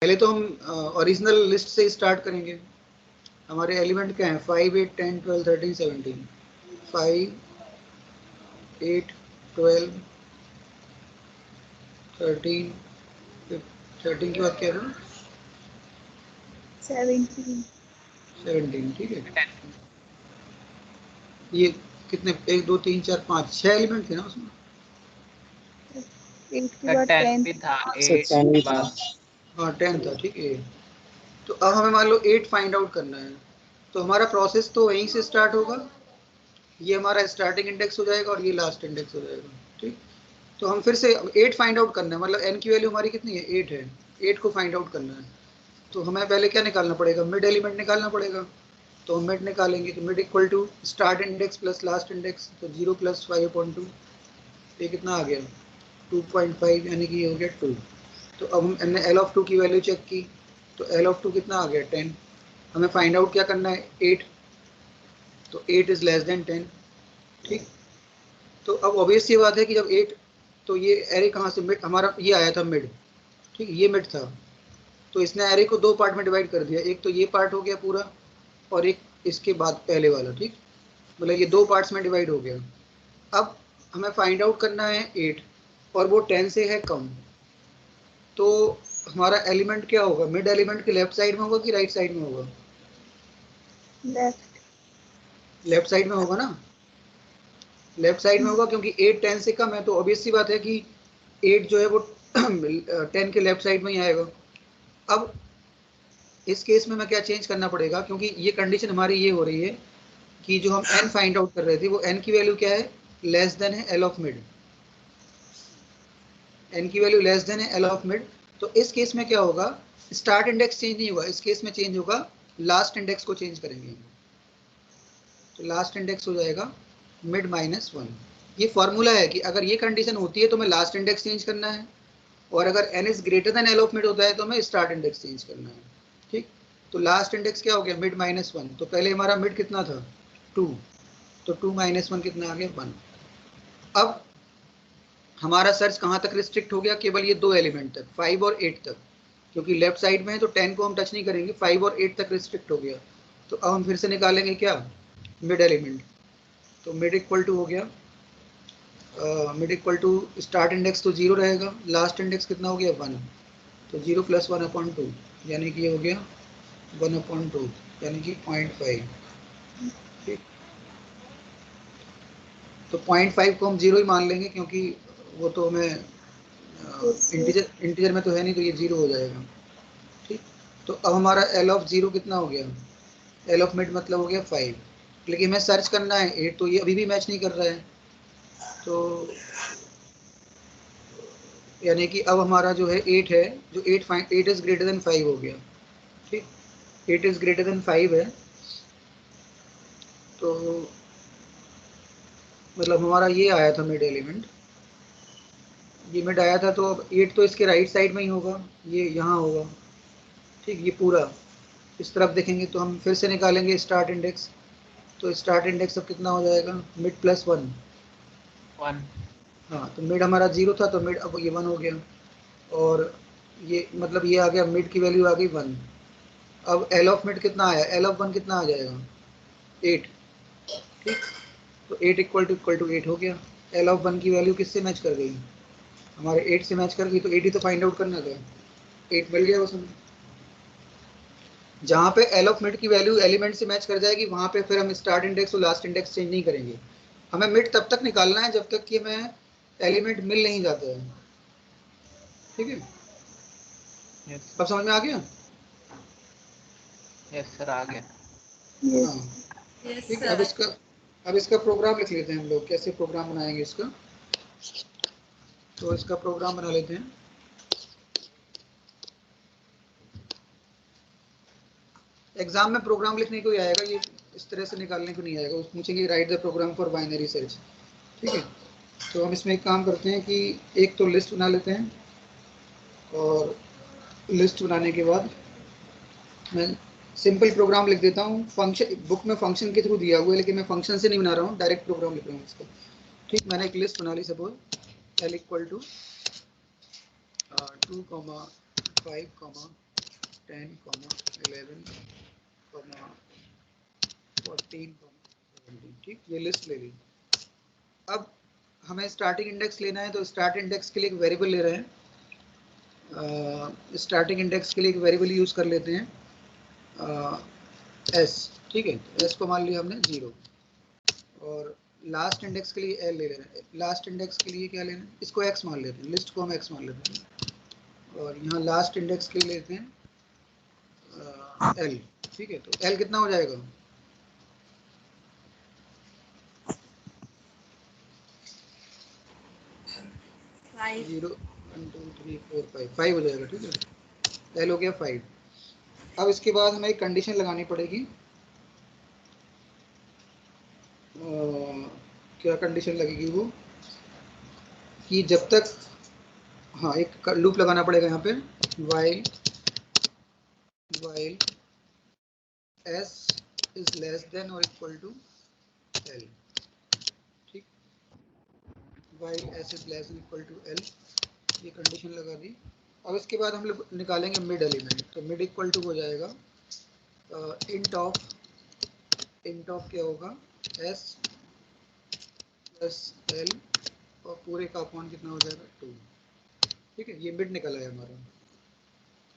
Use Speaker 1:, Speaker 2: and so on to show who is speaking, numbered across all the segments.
Speaker 1: पहले तो हम ओरिजिनल लिस्ट से स्टार्ट करेंगे। हमारे एलिमेंट क्या है? 5, 8, 10, 12, 13, 17। 5, 8, 12, 13, 13 के बाद क्या था?
Speaker 2: 17।
Speaker 1: 17, ठीक है। ये कितने? 1, 2, 3, 4, 5, 6 एलिमेंट थे ना उसमें?
Speaker 2: 8 के बाद
Speaker 3: 10
Speaker 2: 10।
Speaker 3: भी था, 8
Speaker 4: 10
Speaker 3: के
Speaker 4: था।
Speaker 3: बाद।
Speaker 1: हाँ 10 था, ठीक है। तो अब हमें मान लो 8 फाइंड आउट करना है, तो हमारा प्रोसेस तो वहीं से स्टार्ट होगा। ये हमारा स्टार्टिंग इंडेक्स हो जाएगा और ये लास्ट इंडेक्स हो जाएगा, ठीक। तो हम फिर से 8 फाइंड आउट करना है, मतलब n की वैल्यू हमारी कितनी है? 8 है। 8 को फाइंड आउट करना है, तो हमें पहले क्या निकालना पड़ेगा? मिड एलिमेंट निकालना पड़ेगा। तो हम मिड निकालेंगे, तो mid equal to start index plus last index, तो 0 + 5/2। ये कितना आ गया? 2.5, यानी कि ये हो गया 2। तो अब हमने L ऑफ 2 की वैल्यू चेक की, तो L ऑफ 2 कितना आ गया? 10। हमें फाइंड आउट क्या करना है? 8। तो 8 इज़ लेस देन 10, ठीक। तो अब ऑब्वियस ये बात है कि जब 8, तो ये एरे कहाँ से? मिड हमारा ये आया था मिड, ठीक, ये मिड था। तो इसने एरे को 2 पार्ट में डिवाइड कर दिया, एक तो ये पार्ट हो गया पूरा, और एक इसके बाद पहले वाला, ठीक। मतलब ये 2 पार्ट्स में डिवाइड हो गया। अब हमें फाइंड आउट करना है 8, और वो 10 से है कम। तो हमारा एलिमेंट क्या होगा? मिड एलिमेंट के लेफ्ट साइड में होगा कि राइट साइड में होगा? लेफ्ट साइड में होगा ना। लेफ्ट साइड में होगा क्योंकि 8 10 से कम है, तो ऑब्वियस सी बात है कि 8 जो है वो 10 के लेफ्ट साइड में ही आएगा। अब इस केस में मैं क्या चेंज करना पड़ेगा? क्योंकि ये कंडीशन हमारी ये हो रही है कि जो हम n फाइंड आउट कर रहे थे, वो n की वैल्यू क्या है? लेस देन है L ऑफ मिड। n की वैल्यू लेस देन है L ऑफ मिड। तो इस केस में क्या होगा? स्टार्ट इंडेक्स चेंज नहीं होगा, इस केस में चेंज होगा, लास्ट इंडेक्स को चेंज करेंगे। तो लास्ट इंडेक्स हो जाएगा मिड -1। ये फॉर्मूला है कि अगर ये कंडीशन होती है तो हमें लास्ट इंडेक्स चेंज करना है, और अगर n is greater than L of mid होता है तो हमें स्टार्ट इंडेक्स चेंज करना है, ठीक। तो लास्ट इंडेक्स क्या हो गया? मिड -1। तो पहले हमारा मिड कितना था? 2। तो 2 - 1 कितना आ गया? 1। अब हमारा सर्च कहाँ तक रिस्ट्रिक्ट हो गया? केवल ये 2 एलिमेंट तक, 5 और 8 तक, क्योंकि लेफ्ट साइड में है तो 10 को हम टच नहीं करेंगे, 5 और 8 तक रिस्ट्रिक्ट हो गया। तो अब हम फिर से निकालेंगे क्या? Mid element. तो मिड इक्वल टू हो गया, mid equal to start index तो 0 रहेगा, लास्ट इंडेक्स कितना हो गया? 1। तो 0 + 1/2, यानी कि ये हो गया 1/2, यानी कि 0.5, ठीक। तो 0.5 को हम 0 ही मान लेंगे, क्योंकि वो तो हमें इंटीजर में तो है नहीं, तो ये 0 हो जाएगा, ठीक। तो अब हमारा L ऑफ 0 कितना हो गया? L ऑफ मिड मतलब हो गया 5। लेकिन हमें सर्च करना है 8, तो ये अभी भी मैच नहीं कर रहा है। तो यानी कि अब हमारा जो है 8 है, जो 8 इज ग्रेटर देन 5 हो गया, ठीक। 8 इज ग्रेटर देन 5 है, तो मतलब हमारा ये आया था मिड एलिमेंट, ये मिड आया था। तो अब 8 तो इसके राइट साइड में ही होगा, ये यहाँ होगा, ठीक। ये पूरा इस तरफ देखेंगे तो हम फिर से निकालेंगे स्टार्ट इंडेक्स। तो स्टार्ट इंडेक्स अब कितना हो जाएगा? मिड +1।
Speaker 3: 1।
Speaker 1: हाँ, तो मिड हमारा 0 था, तो मिड अब ये 1 हो गया, और ये मतलब ये आ गया, मिड की वैल्यू आ गई 1। अब L ऑफ मिड कितना आया? L ऑफ 1 कितना आ जाएगा? 8, ठीक। तो 8 = 8 हो गया। L ऑफ 1 की वैल्यू किससे मैच कर गई? हमारे 8 से मैच कर गई, तो 8 ही तो फाइंड आउट करना था, 8 मिल गया बस हमें। जहाँ पे L ऑफ मिड की वैल्यू एलिमेंट से मैच कर जाएगी, वहाँ पे फिर हम स्टार्ट इंडेक्स और लास्ट इंडेक्स चेंज नहीं करेंगे। हमें मिड तब तक निकालना है जब तक कि हमें एलिमेंट मिल नहीं जाता है, ठीक है।
Speaker 3: यस
Speaker 1: अब समझ में आ गया?
Speaker 3: यस सर, आ गया।
Speaker 1: हाँ, ठीक है। अब इसका प्रोग्राम लिख लेते हैं हम लोग, कैसे प्रोग्राम बनाएंगे इसका। तो इसका प्रोग्राम बना लेते हैं। एग्जाम में प्रोग्राम लिखने को ही आएगा, ये इस तरह से निकालने को नहीं आएगा। उस पूछेंगे write the program for binary search, ठीक है। तो हम इसमें एक काम करते हैं कि एक तो लिस्ट बना लेते हैं, और लिस्ट बनाने के बाद मैं सिंपल प्रोग्राम लिख देता हूँ। फंक्शन बुक में फंक्शन के थ्रू दिया हुआ है, लेकिन मैं फंक्शन से नहीं बना रहा हूँ, डायरेक्ट प्रोग्राम लिख रहा हूँ इसका, ठीक। मैंने एक लिस्ट बना ली, सपोज L = 2, 5, 10, 11, 14, 17। ठीक, ये लिस्ट ले ली। अब हमें स्टार्टिंग इंडेक्स लेना है, तो स्टार्ट इंडेक्स के लिए एक वेरिएबल ले रहे हैं। स्टार्टिंग इंडेक्स के लिए एक वेरिएबल यूज़ कर लेते हैं एस। ठीक है, तो एस को मान लिया हमने 0, और लास्ट इंडेक्स के लिए एल ले लेना है। लास्ट इंडेक्स के लिए क्या लेना है, इसको एक्स मान लेते हैं, लिस्ट को हम एक्स मान लेते हैं, और यहाँ लास्ट इंडेक्स के लिए लेते हैं एल। ठीक है, तो एल कितना हो जाएगा, 0, 1, 2, 3, 4, 5 हो जाएगा। ठीक है, एल हो गया 5। अब इसके बाद हमें एक कंडीशन लगानी पड़ेगी। क्या कंडीशन लगेगी वो, कि जब तक, हाँ एक लूप लगाना पड़ेगा यहाँ पे, while s is less than or equal to l। ठीक, while s is less than equal to l, ये कंडीशन लगा दी। अब इसके बाद हम लोग निकालेंगे मिड एलिमेंट, तो मिड इक्वल टू हो जाएगा इंट ऑफ क्या होगा, s प्लस l, और पूरे का अपॉन कितना हो जाएगा 2। ठीक है, ये मिड निकला है हमारा।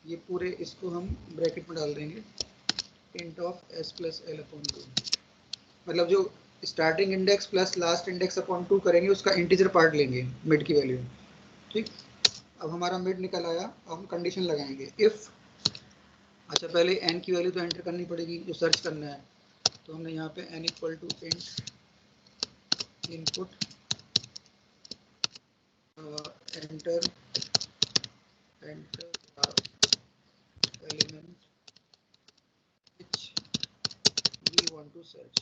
Speaker 1: ये पूरे इसको हम ब्रैकेट में डाल देंगे, int of s plus L upon 2, मतलब जो starting index plus last index upon 2 करेंगे उसका इंटीजर पार्ट लेंगे मिड की वैल्यू। ठीक, अब हमारा मिड निकल आया। अब हम कंडीशन लगाएंगे इफ़, अच्छा पहले n की वैल्यू तो एंटर करनी पड़ेगी जो सर्च करना है, तो हमने यहाँ पे n equal to int input enter element which we want to search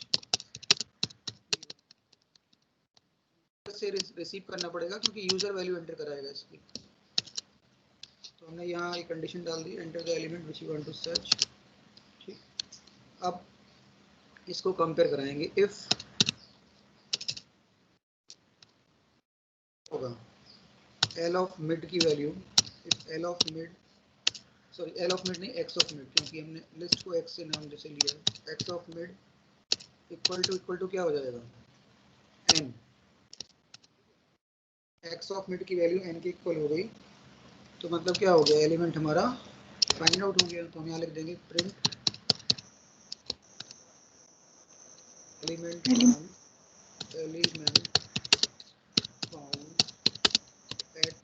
Speaker 1: से रिसीव करना पड़ेगा, क्योंकि यूजर वैल्यू एंटर कराएगा इसकी। तो हमने यहाँ एक कंडीशन डाल दी, enter the element which you want to search. ठीक, अब इसको कंपेयर कराएंगे। इफ होगा एल ऑफ मिड की value, if L of mid, sorry L of mid नहीं, एक्स ऑफ मिड, क्योंकि हमने लिस्ट को एक्स से नाम जैसे लिया है, x of mid equal to क्या हो जाएगा, एन। एक्स ऑफ मिड की वैल्यू एन के इक्वल हो गई, तो मतलब क्या हो गया, एलिमेंट हमारा फाइंड आउट हो गया। तो हम यहाँ लिख देंगे print element found at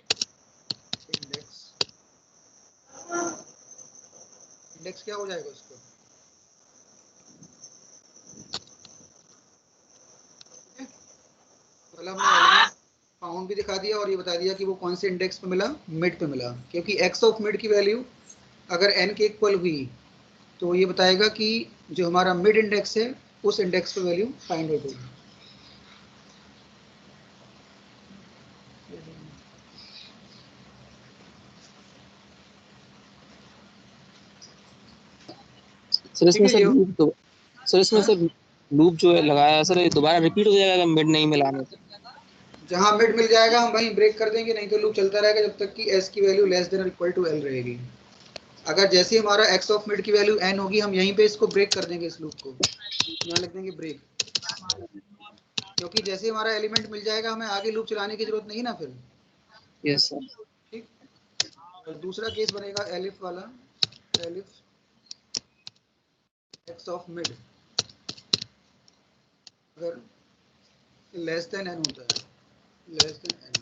Speaker 1: index क्या हो जाएगा उसका, मतलब हमने एलिमेंट फाउंड भी दिखा दिया और ये बता दिया कि वो कौन से इंडेक्स पे मिला, मिड पे मिला, क्योंकि एक्स ऑफ मिड की वैल्यू अगर एन के इक्वल हुई तो ये बताएगा कि जो हमारा मिड इंडेक्स है उस इंडेक्स पे वैल्यू फाइंड आउट होगी।
Speaker 2: सर इसमें
Speaker 1: ठीक है,
Speaker 2: सर
Speaker 1: ये
Speaker 2: लूप तो, सर इसमें
Speaker 1: हाँ?
Speaker 2: सर लूप जो है लगाया सर, ये दोबारा रिपीट हो जाएगा अगर मिड नहीं मिलाने तो?
Speaker 1: जहां मिड मिल जाएगा हम वहीं ब्रेक कर देंगे, नहीं तो लूप चलता रहेगा जब तक कि एस की वैल्यू लेस देन और इक्वल टू एल रहेगी। अगर जैसे हमारा एक्स ऑफ मिड की वैल्यू एन होगी, हम यहीं पे इसको ब्रेक कर देंगे, इस लूप को यहाँ लिख देंगे ब्रेक, क्योंकि जैसे हमारा एलिमेंट मिल जाएगा हमें आगे लूप चलाने की जरूरत नहीं ना फिर।
Speaker 2: Yes sir.
Speaker 1: ठीक, और दूसरा केस बनेगा एलिफ वाला, एलिफ एक्स ऑफ मिड अगर लेस देन एन होता है, लेस देन एन,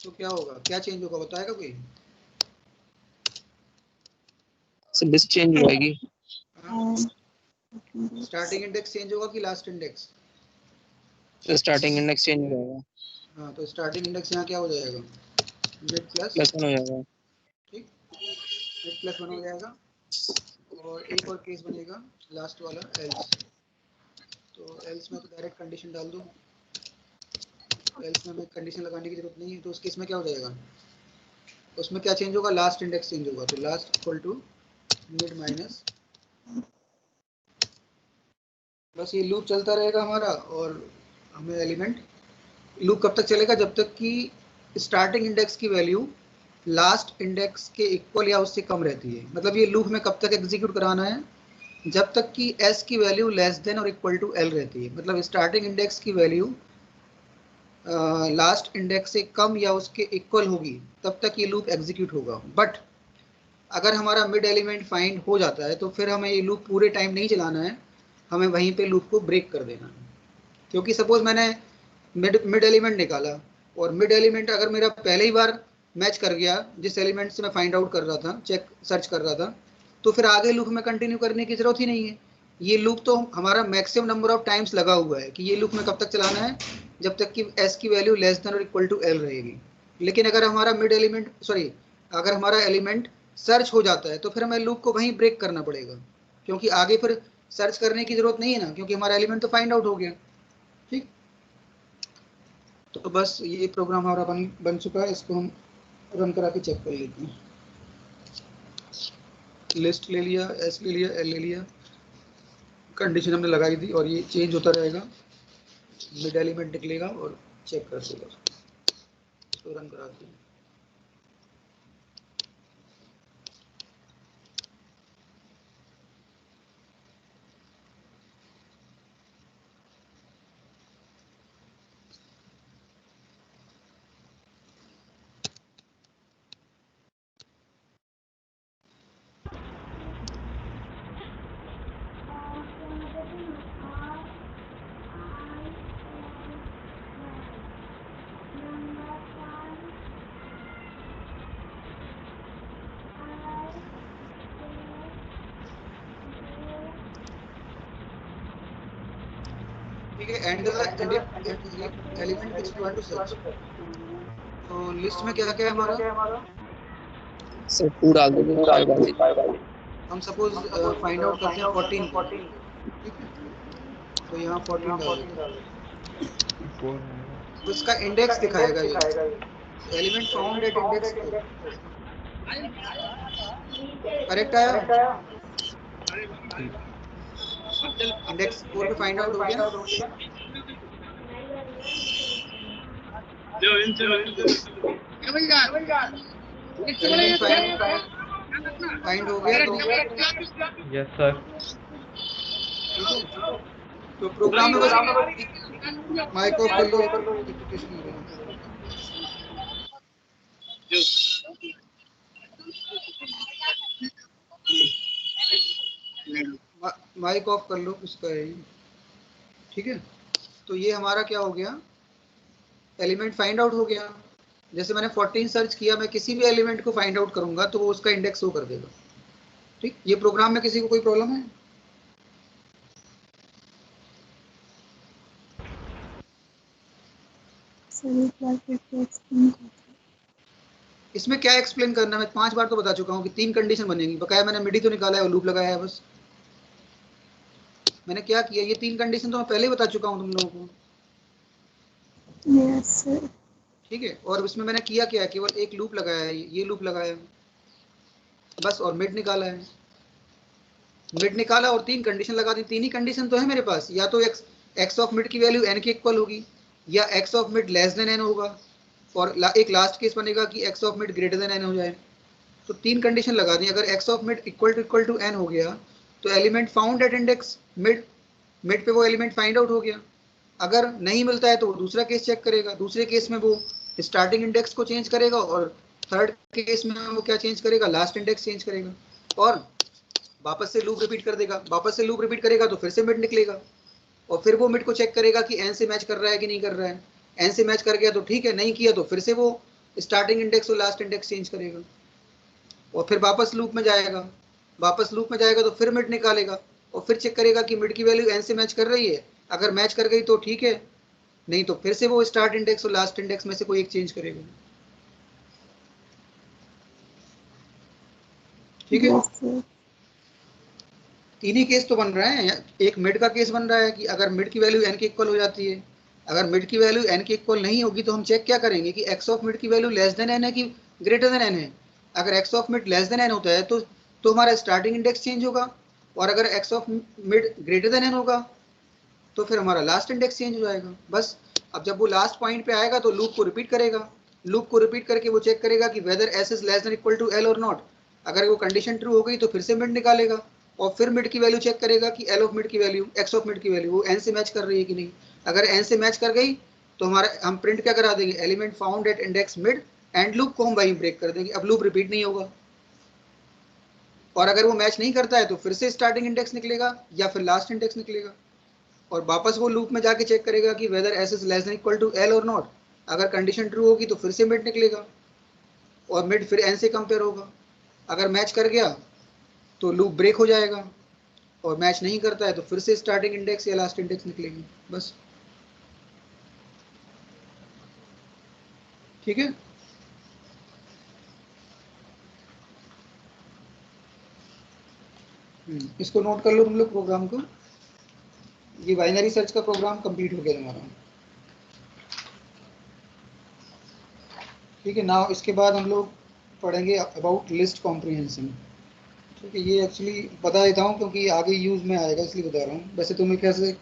Speaker 1: तो क्या होगा, क्या चेंज होगा बताएगा कोई?
Speaker 2: सर लिस्ट चेंज हो जाएगी।
Speaker 1: स्टार्टिंग इंडेक्स चेंज होगा कि last index?
Speaker 2: Starting index change हो जाएगा।
Speaker 1: हाँ, तो स्टार्टिंग इंडेक्स यहाँ क्या हो जाएगा, मिड प्लस
Speaker 2: प्लस 1 हो जाएगा।
Speaker 1: ठीक, मिड प्लस 1 हो जाएगा। और एक और केस बनेगा लास्ट वाला, एल्स। तो एल्स में तो डायरेक्ट कंडीशन डाल दो, एल्स में हमें कंडीशन लगाने की जरूरत नहीं है। तो उस केस में क्या हो जाएगा, उसमें क्या चेंज होगा, लास्ट इंडेक्स चेंज होगा। तो last equal to mid minus, बस ये लूप चलता रहेगा हमारा। और हमें एलिमेंट, लूप कब तक चलेगा, जब तक कि स्टार्टिंग इंडेक्स की वैल्यू लास्ट इंडेक्स के इक्वल या उससे कम रहती है। मतलब ये लूप में कब तक एग्जीक्यूट कराना है, जब तक कि s की वैल्यू लेस देन और इक्वल टू l रहती है। मतलब स्टार्टिंग इंडेक्स की वैल्यू लास्ट इंडेक्स से कम या उसके इक्वल होगी तब तक ये लूप एग्जीक्यूट होगा। बट अगर हमारा मिड एलिमेंट फाइंड हो जाता है तो फिर हमें ये लूप पूरे टाइम नहीं चलाना है, हमें वहीं पे लूप को ब्रेक कर देना है। क्योंकि सपोज मैंने मिड एलिमेंट निकाला और मिड एलिमेंट अगर मेरा पहले ही बार मैच कर गया जिस एलिमेंट से मैं फाइंड आउट कर रहा था, चेक सर्च कर रहा था, तो फिर आगे लूप में कंटिन्यू करने की जरूरत ही नहीं है। ये लूप तो हमारा मैक्सिमम नंबर ऑफ टाइम्स लगा हुआ है कि ये लूप में कब तक चलाना है, जब तक कि एस की वैल्यू लेस देन और इक्वल टू एल रहेगी। लेकिन अगर हमारा मिड एलिमेंट अगर हमारा एलिमेंट सर्च हो जाता है तो फिर हमें लूप को वहीं ब्रेक करना पड़ेगा, क्योंकि आगे फिर सर्च करने की जरूरत नहीं है ना, क्योंकि हमारा एलिमेंट तो फाइंड आउट हो गया। ठीक, तो बस ये प्रोग्राम हमारा बन चुका है। इसको हम रन करा के चेक कर लेते हैं। लिस्ट ले लिया, एस ले लिया, एल ले लिया, कंडीशन हमने लगाई थी और ये चेंज होता रहेगा, मिड एलिमेंट निकलेगा और चेक कर देगा। इसको रन कराते हैं। ठीक है, and element which we want to search. तो लिस्ट में क्या क्या है हमारा,
Speaker 2: सर 2 डाल दोगे 5 डाल दीजिए।
Speaker 1: हम सपोज फाइंड आउट करते हैं 14 को। ठीक है, तो यहाँ 14 डाल देते हैं, तो इसका इंडेक्स दिखाएगा ये element found at index 4। Correct आया, इंडेक्स 4 पे फाइंड आउट हो गया। फाइंड हो गया
Speaker 3: यस सर।
Speaker 1: ठीक है, तो प्रोग्राम में बस माइक ऑफ कर लो, एप्लीकेशन हो रहा है, माइक ऑफ कर लो उसका है। ठीक है, तो ये हमारा क्या हो गया, एलिमेंट फाइंड आउट हो गया। जैसे मैंने 14 सर्च किया, मैं किसी भी एलिमेंट को फाइंड आउट करूंगा तो वो उसका इंडेक्स शो कर देगा। ठीक, ये प्रोग्राम में किसी को कोई प्रॉब्लम है? इसमें क्या एक्सप्लेन करना है? मैं 5 बार तो बता चुका हूँ कि 3 कंडीशन बनेगी। बकाया मैंने मिडी तो निकाला है और लूप लगाया है बस। मैंने क्या किया, ये 3 कंडीशन तो मैं पहले ही बता चुका हूँ तुम लोगों को।
Speaker 4: yes,
Speaker 1: ठीक है, और इसमें मैंने किया क्या, केवल एक लूप लगाया है, ये लूप लगाया है बस, और मिड निकाला है। मिड निकाला और 3 कंडीशन लगा दी। 3 ही कंडीशन तो है मेरे पास, या तो एक्स ऑफ मिड की वैल्यू एन के इक्वल होगी, या x of mid less than n होगा, और एक लास्ट केस बनेगा कि x of mid greater than n हो जाए। तो 3 कंडीशन लगा दी। अगर x of mid equal to n हो गया तो element found at index mid पे वो एलिमेंट फाइंड आउट हो गया। अगर नहीं मिलता है तो वो दूसरा केस चेक करेगा, दूसरे केस में वो स्टार्टिंग इंडेक्स को चेंज करेगा, और थर्ड केस में वो क्या चेंज करेगा, लास्ट इंडेक्स चेंज करेगा, और वापस से लूप रिपीट कर देगा। वापस से लूप रिपीट करेगा तो फिर से मिड निकलेगा, और फिर वो मिड को चेक करेगा कि एन से मैच कर रहा है कि नहीं कर रहा है। एन से मैच कर गया तो ठीक है, नहीं किया तो फिर से वो स्टार्टिंग इंडेक्स और लास्ट इंडेक्स चेंज करेगा, और फिर वापस लूप में जाएगा। वापस लूप में जाएगा तो फिर मिड निकालेगा, और फिर चेक करेगा कि मिड की वैल्यू एन से मैच कर रही है। अगर मैच कर गई तो ठीक है, नहीं तो फिर से वो स्टार्ट इंडेक्स और लास्ट इंडेक्स में से कोई एक चेंज करेगा। ठीक है,
Speaker 4: yes,
Speaker 1: तीन ही केस तो बन रहे हैं। एक मिड का केस बन रहा है कि अगर मिड की वैल्यू एन के इक्वल हो जाती है, अगर मिड की वैल्यू एन के इक्वल नहीं होगी तो हम चेक क्या करेंगे कि एक्स ऑफ मिड की वैल्यू लेस देन एन है कि ग्रेटर देन एन है। अगर x of mid less than n होता है तो हमारा स्टार्टिंग इंडेक्स चेंज होगा, और अगर x of mid greater than n होगा तो फिर हमारा लास्ट इंडेक्स चेंज हो जाएगा। बस अब जब वो लास्ट पॉइंट पे आएगा तो लूप को रिपीट करेगा, लूप को रिपीट करके वो चेक करेगा कि whether s is less than equal to l और नॉट। अगर वो कंडीशन ट्रू हो गई तो फिर से मिड निकालेगा और फिर मिड की वैल्यू चेक करेगा कि एल ऑफ मिड की वैल्यू, एक्स ऑफ मिड की वैल्यू वो एन से मैच कर रही है कि नहीं। अगर एन से मैच कर गई तो हमारा हम प्रिंट क्या करा देंगे, element found at index mid and loop को हम वही ब्रेक कर देंगे। अब लूप रिपीट नहीं होगा। और अगर वो मैच नहीं करता है तो फिर से स्टार्टिंग इंडेक्स निकलेगा या फिर लास्ट इंडेक्स निकलेगा और वापस वो लूप में जाके चेक करेगा कि whether s is less than equal to l और नॉट। अगर कंडीशन ट्रू होगी तो फिर से मिड निकलेगा और मिड फिर एन से कंपेयर होगा। अगर मैच कर गया तो लूप ब्रेक हो जाएगा और मैच नहीं करता है तो फिर से स्टार्टिंग इंडेक्स या लास्ट इंडेक्स निकलेगी। बस ठीक है। इसको नोट कर लो तुम लोग प्रोग्राम को। ये बाइनरी सर्च का प्रोग्राम कंप्लीट हो गया हमारा। ठीक है। नाउ इसके बाद हम लोग पढ़ेंगे अबाउट लिस्ट कॉम्प्रिहेंशन। ठीक है। ये एक्चुअली बता देता हूँ क्योंकि आगे यूज में आएगा इसलिए बता रहा हूँ। वैसे तुम्हें कैसे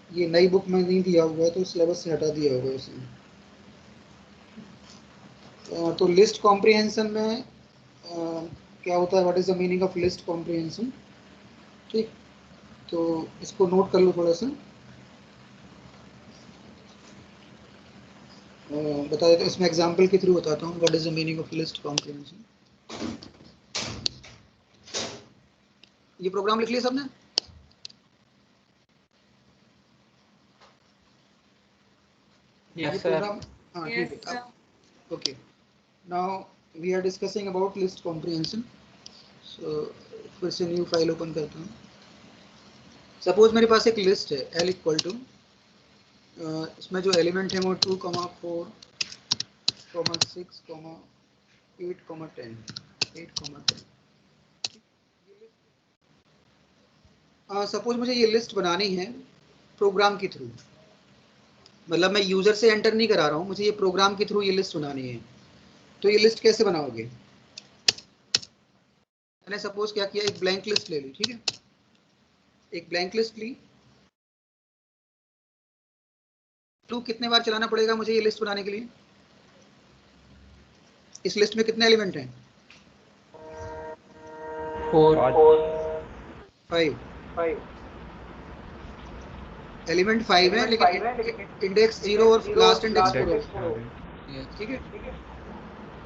Speaker 1: ये नई बुक में नहीं दिया हुआ है तो सिलेबस से हटा दिया होगा इसने। तो लिस्ट कॉम्प्रिहेंशन में क्या होता है, what is the meaning of list comprehension. ठीक। तो इसको नोट कर लो थोड़ा सा। बता देता हूँ, इसमें एग्जाम्पल के थ्रू बताता हूँ what is the meaning of list comprehension. ये प्रोग्राम लिख लिया सबने?
Speaker 3: Yes,
Speaker 1: ये
Speaker 3: sir.
Speaker 1: प्रोग्राम, हाँ ठीक है। Okay, now we are discussing about list comprehension. So फिर से न्यू फाइल ओपन करता हूँ। सपोज मेरे पास एक लिस्ट है एल इक्वल टू, इसमें जो एलिमेंट है वो 2, 4, 6, 8, 10, 8, 10। सपोज मुझे ये लिस्ट बनानी है प्रोग्राम के थ्रू, मतलब मैं यूजर से एंटर नहीं करा रहा हूँ, मुझे ये प्रोग्राम के थ्रू ये लिस्ट बनानी है। तो ये लिस्ट कैसे बनाओगे? मैंने सपोज क्या किया, एक ब्लैंक लिस्ट ले ली। ठीक है, एक ब्लैंक लिस्ट ली। लूप कितने बार चलाना पड़ेगा मुझे ये लिस्ट बनाने के लिए? इस लिस्ट में कितने एलिमेंट हैं?
Speaker 3: 4.
Speaker 1: 5 एलिमेंट 5 है, लेकिन इंडेक्स 0 और लास्ट इंडेक्स 4 होगा। ठीक है।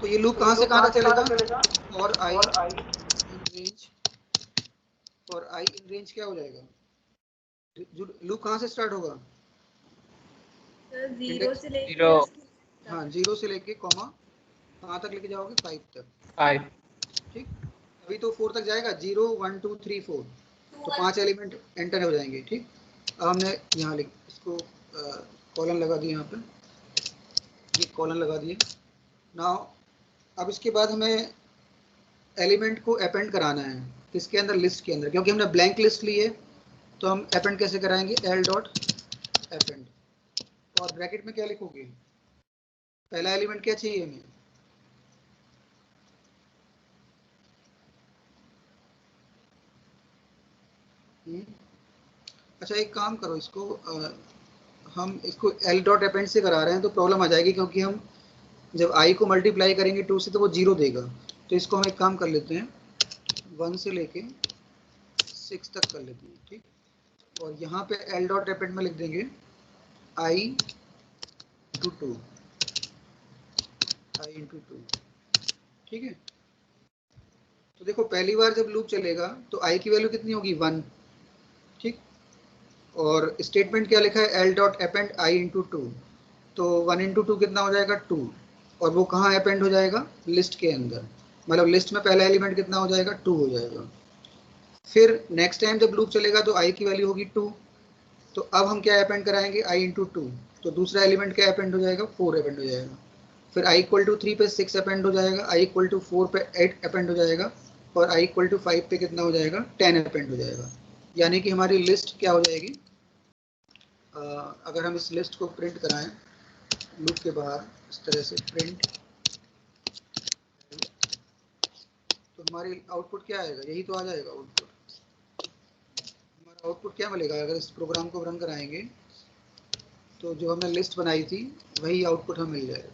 Speaker 1: तो ये लूप कहाँ से कहाँ तक चलेगा? और आई इन रेंज, और आई इन रेंज क्या हो जाएगा? लूप कहाँ से स्टार्ट होगा?
Speaker 4: जीरो से लेके
Speaker 3: 0.
Speaker 1: हाँ, 0 से लेके कॉमा कहाँ तक लेके जाओगे? 5 तक।
Speaker 3: 5.
Speaker 1: ठीक, अभी तो 4 तक जाएगा। 0, 1, 2, 3, 4, तो 5 एलिमेंट एंटर हो जाएंगे। ठीक, अब हमने यहाँ लिख इसको कॉलन लगा दिए, यहाँ पे ये कॉलन लगा दिए। नाउ अब इसके बाद हमें एलिमेंट को अपेंड कराना है किसके अंदर? लिस्ट के अंदर। क्योंकि हमने ब्लैंक लिस्ट ली है तो हम अपेंड कैसे कराएंगे? L dot append. और ब्रैकेट में क्या लिखोगे? पहला एलिमेंट क्या चाहिए हमें? अच्छा, एक काम करो, इसको हम इसको एल डॉट अपेंड से करा रहे हैं तो प्रॉब्लम आ जाएगी, क्योंकि हम जब आई को मल्टीप्लाई करेंगे 2 से तो वो 0 देगा। तो इसको हम एक काम कर लेते हैं, 1 से लेके 6 तक कर लेते हैं। ठीक, और यहाँ पे एल डॉट अपेंड में लिख देंगे आई इंटू 2, आई इंटू 2। ठीक है। तो देखो, पहली बार जब लूप चलेगा तो आई की वैल्यू कितनी होगी? 1। ठीक, और स्टेटमेंट क्या लिखा है? L dot append i into 2। तो 1 इंटू 2 कितना हो जाएगा? 2। और वो कहाँ अपेंड हो जाएगा? लिस्ट के अंदर। मतलब लिस्ट में पहला एलिमेंट कितना हो जाएगा? 2 हो जाएगा। फिर नेक्स्ट टाइम जब लूप चलेगा तो आई की वैल्यू होगी 2। तो अब हम क्या अपेंड कराएंगे? आई इंटू 2। तो दूसरा एलिमेंट क्या अपेंड हो जाएगा? 4 अपेंड हो जाएगा। फिर आई इक्वल टू 3 पे 6 अपेंड हो जाएगा, आई इक्वल टू 4 पे 8 अपेंड हो जाएगा, और आई इक्वल टू 5 पे कितना हो जाएगा? 10 अपेंड हो जाएगा। यानी कि हमारी लिस्ट क्या हो जाएगी? अगर हम इस लिस्ट को प्रिंट कराएं लूप के बाहर इस तरह से प्रिंट, तो हमारी आउटपुट क्या आएगा? यही तो आ जाएगा आउटपुट। हमारा आउटपुट क्या मिलेगा अगर इस प्रोग्राम को रन कराएंगे? तो जो हमने लिस्ट बनाई थी वही आउटपुट हमें मिल जाएगा।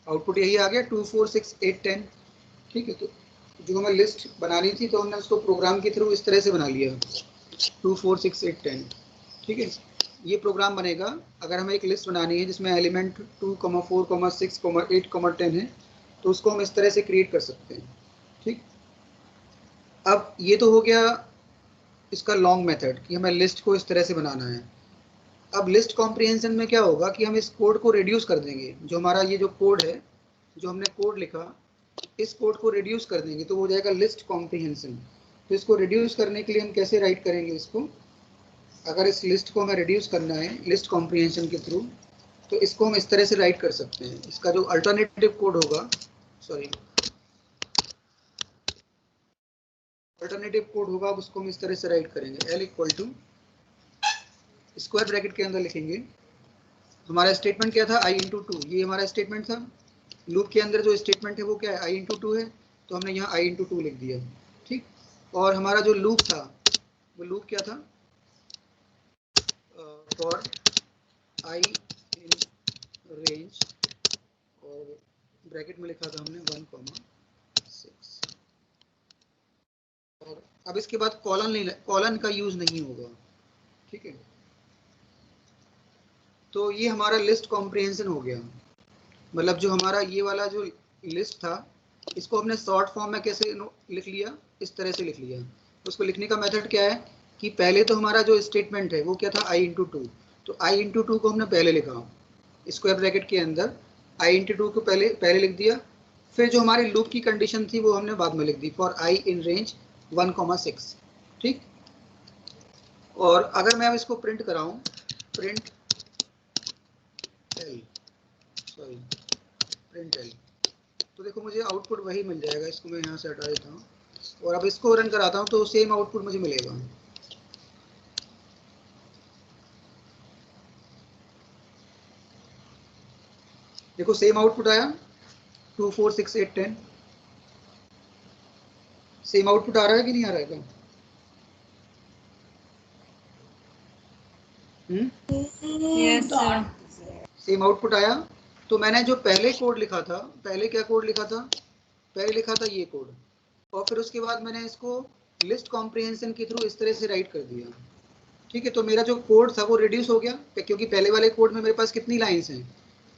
Speaker 1: आउटपुट यही आ गया 2 4 6 8 10। ठीक है, तो जो हमें लिस्ट बनानी थी तो हमने उसको प्रोग्राम के थ्रू इस तरह से बना लिया 2 4 6 8 10। ठीक है, ये प्रोग्राम बनेगा अगर हमें एक लिस्ट बनानी है जिसमें एलिमेंट 2 4 6 8 10 है, तो उसको हम इस तरह से क्रिएट कर सकते हैं। ठीक, अब ये तो हो गया इसका लॉन्ग मेथड कि हमें लिस्ट को इस तरह से बनाना है। अब लिस्ट कॉम्प्रिहेंशन में क्या होगा कि हम इस कोड को रिड्यूस कर देंगे। जो हमारा ये जो कोड है, जो हमने कोड लिखा, इस कोड को रिड्यूस कर देंगे तो वो हो जाएगा लिस्ट कॉम्प्रिहेंशन। तो इसको रिड्यूस करने के लिए हम कैसे राइट करेंगे इसको? अगर इस लिस्ट को हमें रिड्यूस करना है लिस्ट कॉम्प्रिहेंशन के थ्रू, तो इसको हम इस तरह से राइट कर सकते हैं। इसका जो अल्टरनेटिव कोड होगा, सॉरी, अल्टरनेटिव कोड होगा उसको हम इस तरह से राइट करेंगे। L equal to square bracket के अंदर लिखेंगे, हमारा स्टेटमेंट क्या था, i इंटू 2, ये हमारा स्टेटमेंट था। लूप के अंदर जो स्टेटमेंट है वो क्या है, i इंटू 2 है, तो हमने यहाँ i इंटू 2 लिख दिया। ठीक, और हमारा जो लूप था वो लूप क्या था, फॉर i इन रेंज, और ब्रैकेट में लिखा था हमने 1,6। और अब इसके बाद कॉलन का यूज नहीं होगा। ठीक है, तो ये हमारा लिस्ट कॉम्प्रिहेंशन हो गया। मतलब जो हमारा ये वाला जो लिस्ट था, इसको हमने शॉर्ट फॉर्म में कैसे लिख लिया, इस तरह से लिख लिया। उसको लिखने का मेथड क्या है कि पहले तो हमारा जो स्टेटमेंट है वो क्या था, i इंटू 2, तो i इंटू 2 को हमने पहले लिखा स्क्वायर ब्रैकेट के अंदर, i इंटू 2 को पहले लिख दिया। फिर जो हमारी लूप की कंडीशन थी वो हमने बाद में लिख दी, फॉर i इन रेंज 1,6। ठीक, और अगर मैं अब इसको प्रिंट कराऊं, print L, sorry print L, तो देखो मुझे आउटपुट वही मिल जाएगा। इसको मैं यहाँ से हटा देता हूँ और अब इसको रन कराता हूँ तो सेम आउटपुट मुझे मिलेगा। देखो सेम आउटपुट आया 2 4 6 8 10। सेम आउटपुट आ रहा है कि नहीं आ रहा है?
Speaker 4: Yes sir.
Speaker 1: सेम आउटपुट आया। तो मैंने जो पहले कोड लिखा था, पहले क्या कोड लिखा था, पहले लिखा था ये कोड, और फिर उसके बाद मैंने इसको लिस्ट कॉम्प्रिहेंशन के थ्रू इस तरह से राइट कर दिया। ठीक है, तो मेरा जो कोड था वो रिड्यूस हो गया, क्योंकि पहले वाले कोड में मेरे पास कितनी लाइन्स हैं,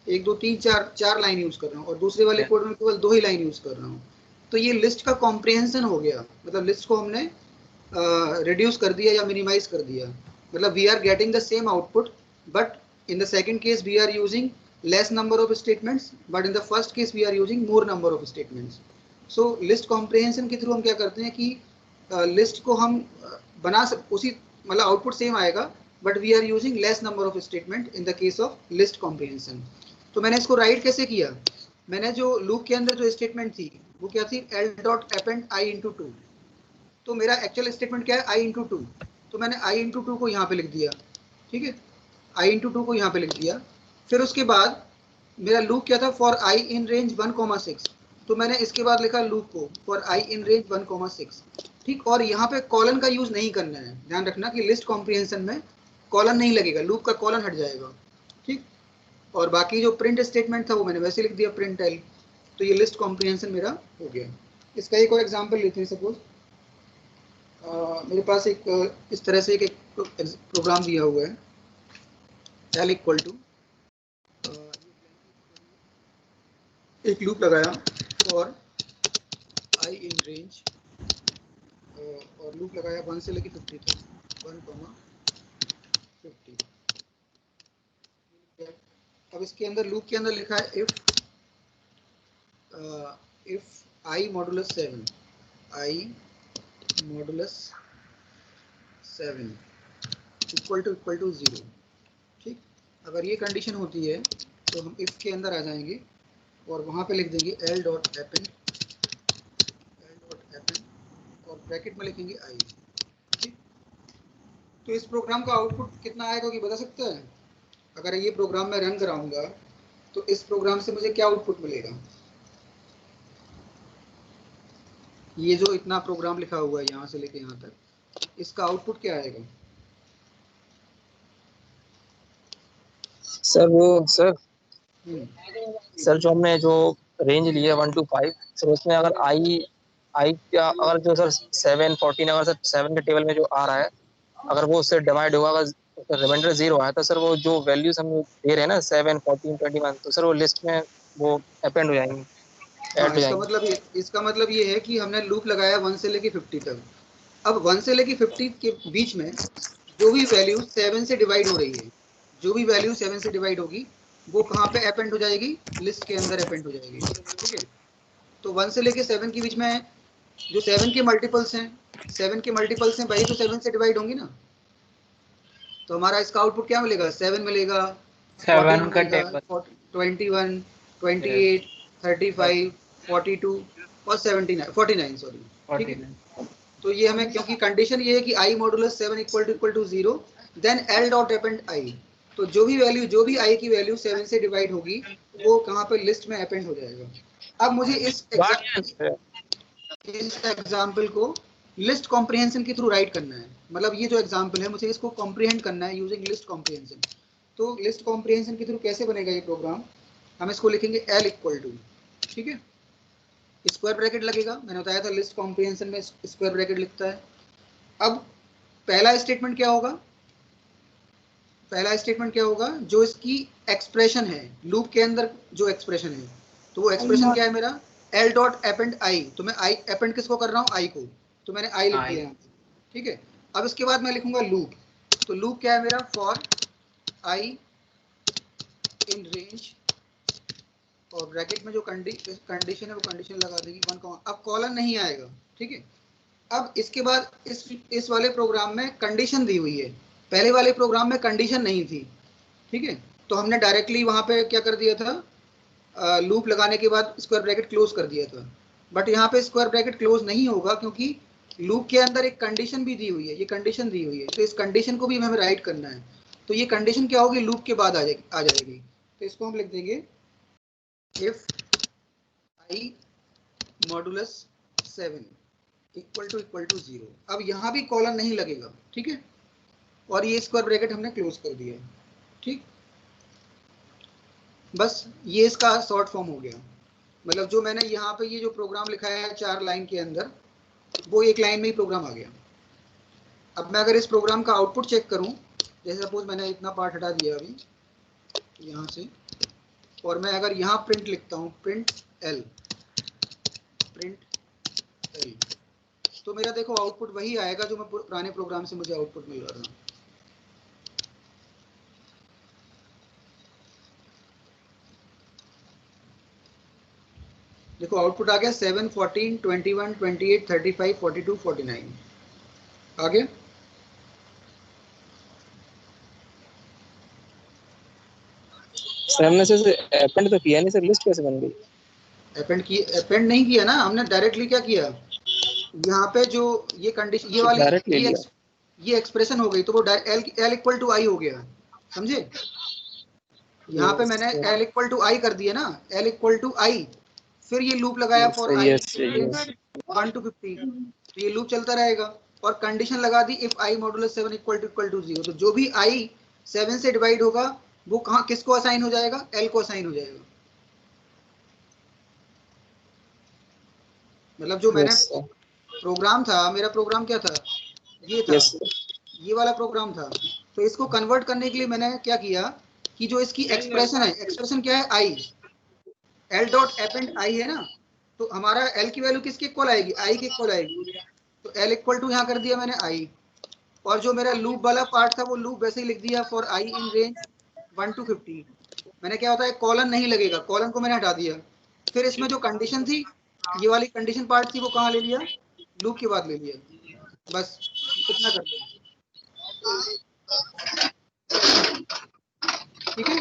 Speaker 1: 1 2 3 4 लाइन यूज कर रहा हूँ, और दूसरे वाले कोड में केवल 2 ही लाइन यूज कर रहा हूँ। तो ये लिस्ट का कॉम्प्रिहेंशन हो गया, मतलब लिस्ट को हमने रिड्यूस कर दिया या मिनिमाइज कर दिया। मतलब we are getting the same output, but in the second case we are using less number of statements, but in the first case we are using more number of statements. So list comprehension के through हम क्या करते हैं कि list को हम बना उसी, मतलब आउटपुट सेम आएगा, but we are using less number of statement in the case of list comprehension. तो मैंने इसको राइट कैसे किया, मैंने जो लूप के अंदर जो स्टेटमेंट थी वो क्या थी, l dot append i into 2। तो मेरा एक्चुअल स्टेटमेंट क्या है, i इंटू 2, तो मैंने i इंटू 2 को यहाँ पे लिख दिया। ठीक है, i इंटू 2 को यहाँ पे लिख दिया। फिर उसके बाद मेरा लूप क्या था, फॉर i इन रेंज 1,6, तो मैंने इसके बाद लिखा लूप को फॉर i इन रेंज 1,6। ठीक, और यहाँ पे कॉलन का यूज नहीं करना है, ध्यान रखना कि लिस्ट कॉम्प्रिहेंशन में कॉलन नहीं लगेगा, लूप का कॉलन हट जाएगा। ठीक, और बाकी जो प्रिंट स्टेटमेंट था वो मैंने वैसे लिख दिया, प्रिंट एल। तो ये लिस्ट कॉम्प्रिहेंशन मेरा हो गया। इसका एक और एग्जाम्पल लेते हैं। सपोज मेरे पास एक इस तरह से एक प्रोग्राम दिया हुआ है, l इक्वल टू एक लूप लगाया और i इन रेंज, और लूप लगाया 1 से लेके 50 तक, 1,50। अब इसके अंदर लूप के अंदर लिखा है if i modulus 7, i modulus 7 equal to 0। ठीक, अगर ये कंडीशन होती है तो हम इफ के अंदर आ जाएंगे और वहाँ पे लिख देंगे l डॉट अपेंड, और ब्रैकेट में लिखेंगे i। ठीक, तो इस प्रोग्राम का आउटपुट कितना आएगा कि बता सकते हैं? अगर ये प्रोग्राम मैं रन कराऊंगा तो इस प्रोग्राम से मुझे क्या आउटपुट मिलेगा? ये जो इतना प्रोग्राम लिखा हुआ है यहाँ से लेके यहाँ तक, इसका आउटपुट क्या आएगा?
Speaker 2: सर वो सर सर जो हमने जो रेंज ली है 1 to 5 सर, उसमें अगर आई क्या, अगर जो सर 7 14 अगर सर 7 के टेबल में जो आ रहा है, अगर वो उससे डिवाइड होगा, अगर रिमाइंडर 0 आया तो सर वो जो वैल्यूज हम दे रहे हैं ना 7 14 21, तो सर वो लिस्ट में वो अपेंड हो जाएंगे, ऐड
Speaker 1: हाँ,
Speaker 2: हो जाएंगे।
Speaker 1: इसका मतलब ये है कि हमने लूप लगाया 1 से लेके 50 तक। अब 1 से लेके 50 के बीच में जो भी वैल्यू 7 से डिवाइड हो रही है, जो भी वैल्यू 7 से डिवाइड होगी, वो कहाँ पे अपेंड हो जाएगी? लिस्ट के अंदर अपेंड हो जाएगी। ठीक है, तो 1 से लेके 7 के बीच में जो 7 के मल्टीपल्स हैं, 7 के मल्टीपल्स हैं भाई, तो 7 से डिवाइड होंगी ना। तो हमारा इसका आउटपुट क्या मिलेगा? 7 मिलेगा, 14
Speaker 3: 7 का
Speaker 1: मिलेगा,
Speaker 3: टेबल।
Speaker 1: 21,
Speaker 3: यस
Speaker 1: 28, 35, 42 और 79, 49 सॉरी। ठीक है,
Speaker 3: 49।
Speaker 1: तो ये हमें, क्योंकि कंडीशन ये है कि i modulus 7 equal to 0, then L dot append i. तो जो भी आई की वैल्यू 7 से डिवाइड होगी, वो कहाँ पे? लिस्ट में अपेंड हो जाएगा। अब मुझे इस एग्जाम्पल को लिस्ट कॉम्प्रिहेंशन के थ्रू राइट करना है। मतलब ये जो एग्जाम्पल है, मुझे इसको कॉम्प्रिहेंड करना है यूजिंग लिस्ट कॉम्प्रिहेंशन। तो लिस्ट कॉम्प्रिहेंशन के थ्रू कैसे बनेगा ये प्रोग्राम? हम इसको लिखेंगे एल इक्वल टू, ठीक है, स्क्वायर ब्रैकेट लगेगा। मैंने बताया था लिस्ट कॉम्प्रिहेंशन में स्क्वायर ब्रैकेट लिखता है। अब पहला स्टेटमेंट क्या होगा? जो इसकी एक्सप्रेशन है, लूप के अंदर जो एक्सप्रेशन है, तो वो एक्सप्रेशन क्या है मेरा? L dot append i. तो मैं आई अपेंड किसको कर रहा हूँ? आई को। तो मैंने आई लिख दिया यहाँ पे। ठीक है, अब इसके बाद मैं लिखूंगा लूप। तो लूप क्या है मेरा? फॉर आई इन रेंज, और ब्रैकेट में जो कंडीशन है वो कंडीशन लगा देगी 1, अब कॉलन नहीं आएगा। ठीक है, अब इसके बाद इस वाले प्रोग्राम में कंडीशन दी हुई है, पहले वाले प्रोग्राम में कंडीशन नहीं थी। ठीक है, तो हमने डायरेक्टली वहां पे क्या कर दिया था? लूप लगाने के बाद स्क्वायर ब्रैकेट क्लोज कर दिया था। बट यहाँ पे स्क्वायर ब्रैकेट क्लोज नहीं होगा, क्योंकि लूप के अंदर एक कंडीशन भी दी हुई है, ये कंडीशन दी हुई है, तो इस कंडीशन को भी हमें राइट करना है। तो ये कंडीशन क्या होगी? लूप के बाद आ जाएगी। तो इसको हम लिख देंगे if i modulus 7 equal to 0। अब यहाँ भी कॉलन नहीं लगेगा। ठीक है, और ये स्क्वायर ब्रैकेट हमने क्लोज कर दिया। ठीक, बस ये इसका शॉर्ट फॉर्म हो गया। मतलब जो मैंने यहाँ पे ये जो प्रोग्राम लिखा है 4 लाइन के अंदर, वो 1 लाइन में ही प्रोग्राम आ गया। अब मैं अगर इस प्रोग्राम का आउटपुट चेक करूं, जैसे सपोज मैंने इतना पार्ट हटा दिया अभी यहाँ से, और मैं अगर यहाँ प्रिंट लिखता हूँ, प्रिंट एल, तो मेरा देखो आउटपुट वही आएगा जो मैं पुराने प्रोग्राम से मुझे आउटपुट मिल रहा था। देखो आउटपुट आ गया 7, 14, 21, 28, 35, 42, 49 आ गया।
Speaker 2: सर हमने सर अपेंड तो किया नहीं सर, लिस्ट कैसे बन गई?
Speaker 1: अपेंड नहीं किया ना हमने, डायरेक्टली क्या किया? यहाँ पे जो ये कंडीशन, ये वाली
Speaker 2: डायरेक्ट ले लिया।
Speaker 1: ये एक्सप्रेशन हो गई, तो वो एल इक्वल टू आई हो गया। समझे? यहाँ पे मैंने एल इक्वल टू आई कर दिया ना, एल इक्वल टू आई, फिर ये लूप लगाया for I
Speaker 2: yes yes
Speaker 1: 1 to 50, तो ये लूप चलता रहेगा। और कंडीशन लगा दी if i modulus 7 equal to 0। तो जो भी आई 7 से डिवाइड होगा, वो कहाँ किसको असाइन हो जाएगा? एल को असाइन हो जाएगा। मतलब जो मैंने प्रोग्राम था, मेरा प्रोग्राम क्या था? ये था, ये वाला प्रोग्राम था। तो इसको कन्वर्ट करने के लिए मैंने क्या किया कि जो इसकी एक्सप्रेशन है, एक्सप्रेशन क्या है? आई, एल डॉट अपेंड आई है ना, तो हमारा एल की वैल्यू किसके इक्वल आएगी? आई के इक्वल आएगी। तो एल इक्वल टू यहाँ कर दिया मैंने आई, और जो मेरा लूप वाला पार्ट था वो लूप वैसे ही लिख दिया for i in range 1 to 50। मैंने क्या होता है, कॉलन नहीं लगेगा, कॉलन को मैंने हटा दिया। फिर इसमें जो कंडीशन थी, ये वाली कंडीशन पार्ट थी, वो कहाँ ले लिया? लूप के बाद ले लिया। बस इतना कर दिया। ठीक है,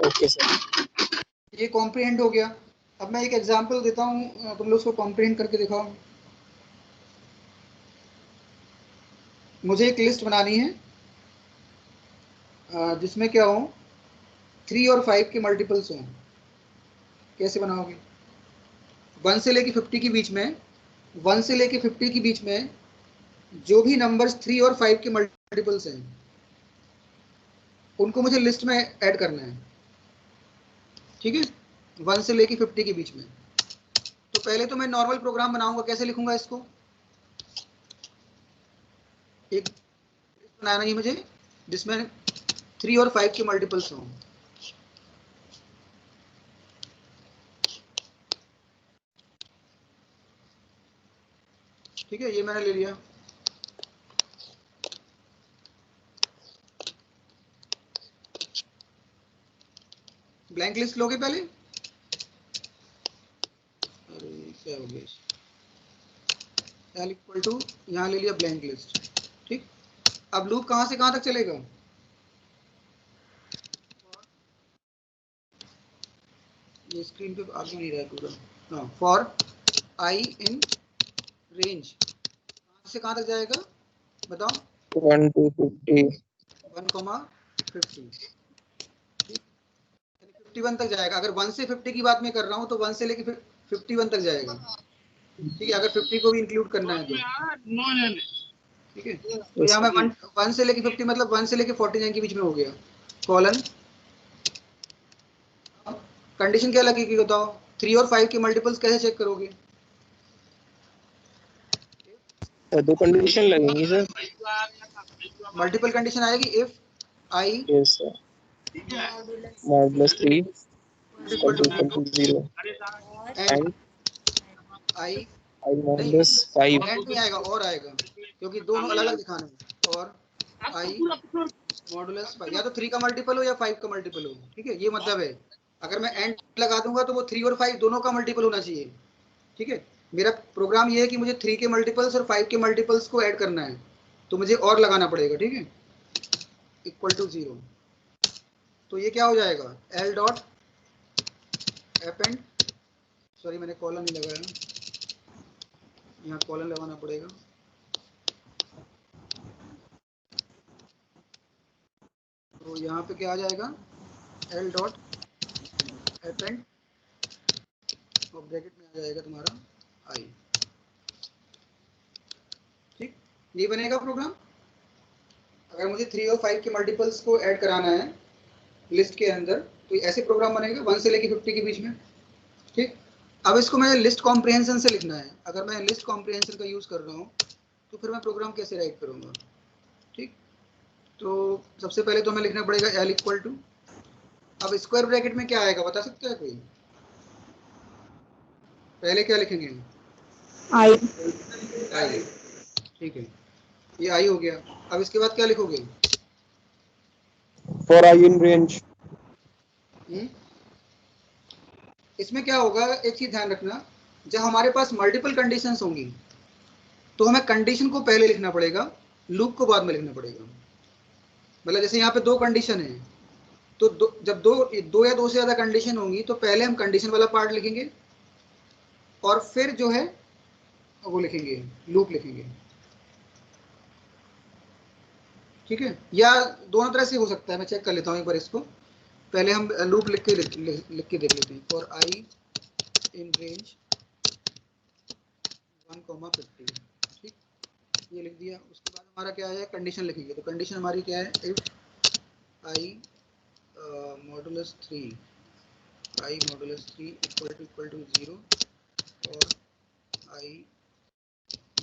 Speaker 2: ओके सर।
Speaker 1: ये कॉम्प्रिहेंड हो गया। अब मैं एक एग्जांपल देता हूँ, तुम लोग उसको कॉम्प्रिहेंड करके दिखाओ। मुझे एक लिस्ट बनानी है जिसमें क्या हो, 3 और 5 के मल्टीपल्स हों। कैसे बनाओगे? 1 से लेके 50 के बीच में, 1 से लेके 50 के बीच में जो भी नंबर्स 3 और 5 के मल्टीपल्स हैं, उनको मुझे लिस्ट में ऐड करना है। ठीक है, 1 से लेके 50 के बीच में। तो पहले तो मैं नॉर्मल प्रोग्राम बनाऊंगा, कैसे लिखूंगा इसको, एक बनाना है मुझे जिसमें 3 और 5 के मल्टीपल्स हों। ठीक है, ये मैंने ले लिया। ब्लैंक लिस्ट लोगे पहले, अरे क्या हो गया, एल इक्वल टू यहाँ ले लिया ब्लैंक लिस्ट। ठीक, अब लूप कहाँ से कहाँ तक चलेगा, ये स्क्रीन पे आगे नहीं रहा है पूरा। हाँ, फॉर आई इन रेंज कहाँ से कहाँ तक जाएगा बताओ,
Speaker 2: 1 to 50,
Speaker 1: 1,50, 51 तक जाएगा। अगर 1 से 50 की बात मैं कर रहा हूँ तो 1 से लेके 51 तक जाएगा। ठीक है, अगर 50 को भी इंक्लूड करना है तो। ठीक है, तो यहाँ में 1 से लेके 50 मतलब 1 से लेके 49 के बीच में हो गया। कॉलन कंडीशन क्या लगेगी बताओ, 3 और 5 के मल्टीपल्स कैसे चेक करोगे,
Speaker 2: दो कंडीशन लगेंगी सर।
Speaker 1: मल्टीपल कंडीशन आएगी, if i
Speaker 2: yes sir, modulus 3
Speaker 1: equal to
Speaker 2: 0
Speaker 1: and i
Speaker 2: i modulus 5
Speaker 1: and नहीं आएगा और आएगा, क्योंकि दोनों अलग अलग दिखाने हैं। और आई मॉडुलस 5 या तो 3 का मल्टीपल हो या 5 का मल्टीपल हो। ठीक है, ये मतलब है, अगर मैं एंड लगा दूंगा तो वो 3 और 5 दोनों का मल्टीपल होना चाहिए। ठीक है, मेरा प्रोग्राम ये है कि मुझे 3 के मल्टीपल्स और 5 के मल्टीपल्स को ऐड करना है, तो मुझे और लगाना पड़ेगा। ठीक है, इक्वल टू 0, तो ये क्या हो जाएगा, एल डॉट अपेंड, सॉरी मैंने कॉलन नहीं लगाया, यहाँ कॉलन लगाना पड़ेगा। तो यहाँ पे क्या आ जाएगा, एल डॉट अपेंड और ब्रैकेट में आ जाएगा तुम्हारा आई। ठीक, ये बनेगा प्रोग्राम। अगर मुझे 3 और 5 के मल्टीपल्स को ऐड कराना है लिस्ट के अंदर तो ऐसे प्रोग्राम बनेगा 1 से लेके 50 के बीच में। ठीक, अब इसको मैं लिस्ट कॉम्प्रिहेंशन से लिखना है। अगर मैं लिस्ट कॉम्प्रिहेंशन का यूज़ कर रहा हूँ तो फिर मैं प्रोग्राम कैसे राइट करूँगा। ठीक, तो सबसे पहले तो हमें लिखना पड़ेगा एल इक्वल टू, अब स्क्वायर ब्रैकेट में क्या आएगा बता सकता है कोई, पहले क्या लिखेंगे,
Speaker 4: आई।
Speaker 1: आई। ठीक है, ये आई हो गया। अब इसके बाद क्या लिखोगे,
Speaker 2: फॉर आई इन रेंज।
Speaker 1: इसमें क्या होगा, एक चीज ध्यान रखना, जब हमारे पास मल्टीपल कंडीशंस होंगी तो हमें कंडीशन को पहले लिखना पड़ेगा, लूप को बाद में लिखना पड़ेगा। मतलब जैसे यहाँ पे 2 कंडीशन है तो जब दो या 2 से ज्यादा कंडीशन होंगी तो पहले हम कंडीशन वाला पार्ट लिखेंगे और फिर जो है वो लिखेंगे, लूप लिखेंगे। ठीक है, या दोनों तरह से हो सकता है, मैं चेक कर लेता हूँ एक बार इसको। पहले हम लूप लिख के देख लेते हैं, फॉर आई इन रेंज 1,50। ठीक, ये लिख दिया। उसके बाद हमारा क्या है, कंडीशन लिखेंगे। तो कंडीशन हमारी क्या है, if i modulus 3 equal to 0 और आई